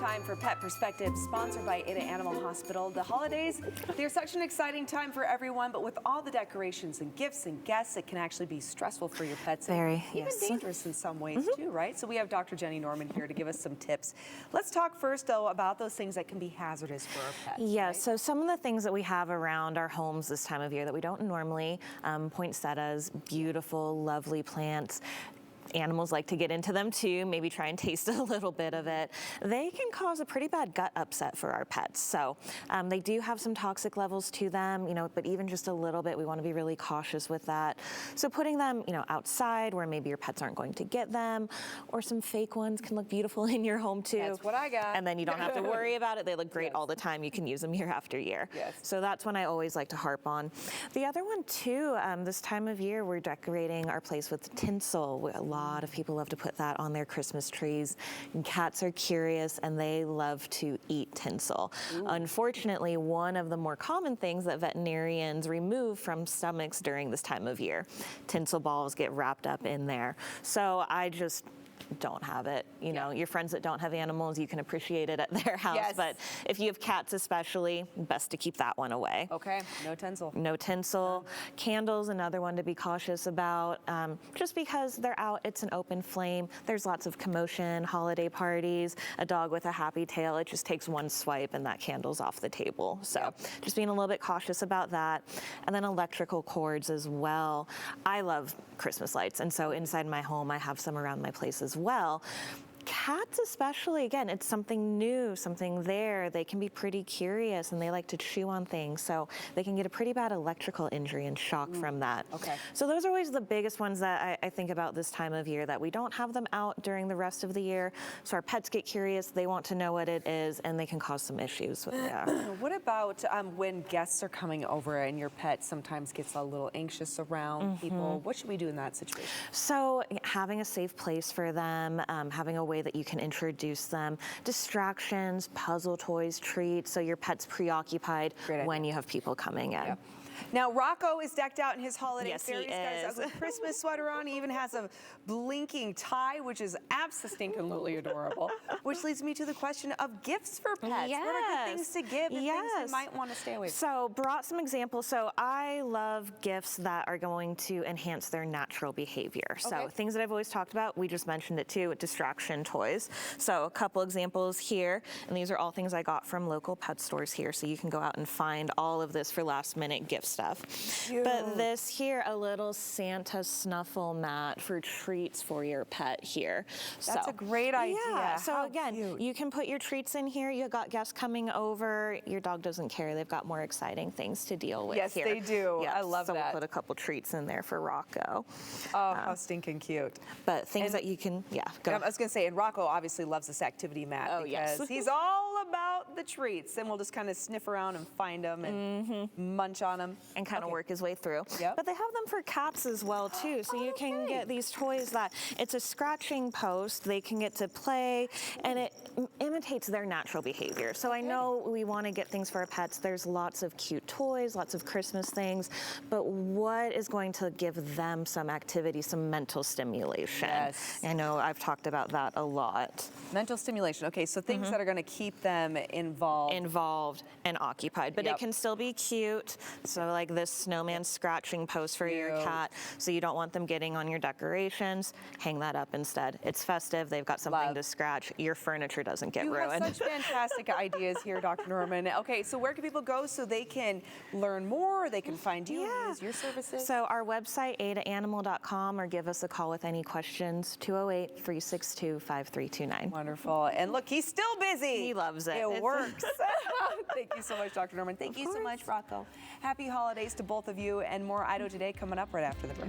time for Pet Perspective, sponsored by Ada Animal Hospital. The holidays, they're such an exciting time for everyone, but with all the decorations and gifts and guests, it can actually be stressful for your pets. Very, and even dangerous in some ways too, right? So we have Dr. Jenny Norman here to give us some tips. Let's talk first, though, about those things that can be hazardous for our pets. Yeah, right? so some of the things that we have around our homes this time of year that we don't normally, poinsettias, beautiful, lovely plants. Animals like to get into them too, maybe try and taste a little bit of it. They can cause a pretty bad gut upset for our pets. So they do have some toxic levels to them, but even just a little bit, we want to be really cautious with that. So putting them, outside where maybe your pets aren't going to get them, or some fake ones can look beautiful in your home too. That's what I got. And then you don't have to worry about it. They look great all the time. You can use them year after year. Yes. So that's one I always like to harp on. The other one too, this time of year, we're decorating our place with tinsel. A lot of people love to put that on their Christmas trees. And cats are curious and they love to eat tinsel. Ooh. Unfortunately, one of the more common things that veterinarians remove from stomachs during this time of year, tinsel balls get wrapped up in there. So I just don't have it. Your friends that don't have animals, you can appreciate it at their house. Yes. But if you have cats especially, best to keep that one away. Okay, no tinsel. No tinsel. Candles, another one to be cautious about. Just because they're out, it's an open flame. There's lots of commotion, holiday parties, a dog with a happy tail. It just takes one swipe and that candle's off the table. So just being a little bit cautious about that. And then electrical cords as well. I love Christmas lights, and so inside my home I have some around my place as well. Cats especially, again, it's something new, something there. They can be pretty curious and they like to chew on things, so they can get a pretty bad electrical injury and shock from that. Okay. So those are always the biggest ones that I think about this time of year, that we don't have them out during the rest of the year. So our pets get curious, they want to know what it is, and they can cause some issues with that. What about when guests are coming over and your pet sometimes gets a little anxious around people? What should we do in that situation? So having a safe place for them, having a way that you can introduce them, distractions, puzzle toys, treats, so your pet's preoccupied when you have people coming in. Yep. Now, Rocco is decked out in his holiday fairy. He's got his ugly Christmas sweater on. He even has a blinking tie, which is absolutely adorable. Which leads me to the question of gifts for pets. Yes. What are good things to give and things they might want to stay away from? So, brought some examples. So, I love gifts that are going to enhance their natural behavior. So, things that I've always talked about, we just mentioned it too, distraction toys. So, a couple examples here, and these are all things I got from local pet stores here. So, you can go out and find all of this for last-minute gift stuff. Cute. But this here, a little Santa snuffle mat for treats for your pet here. That's a great idea. Yeah, so How again, cute. you can put your treats in here. You got guests coming over. Your dog doesn't care. They've got more exciting things to deal with yes, here. they do. Yes. I love that. So we'll put a couple treats in there for Rocco. Oh, how stinking cute. But things that you can, go. I was going to say, and Rocco obviously loves this activity mat because he's all about the treats, and we'll just kind of sniff around and find them and munch on them. And kind of work his way through. Yep. But they have them for cats as well too. So you can get these toys that it's a scratching post. They can get to play and it imitates their natural behavior. So I know we want to get things for our pets. There's lots of cute toys, lots of Christmas things, but what is going to give them some activity, some mental stimulation? Yes. I know I've talked about that a lot. Mental stimulation. Okay, so things that are going to keep them involved And occupied, but it can still be cute. So like this snowman scratching post for your cat, so you don't want them getting on your decorations. Hang that up instead. It's festive. They've got something to scratch. Your furniture doesn't get ruined. You have such fantastic ideas here, Dr. Norman. Okay, so where can people go so they can learn more, or they can find you and use your services? So our website, adaanimal.com, or give us a call with any questions, 208-362-5329. Wonderful. And look, he's still busy. He loves it. It works. Thank you so much, Dr. Norman. Thank you so much, Rocco. Happy holidays to both of you, and more IDO Today coming up right after the break.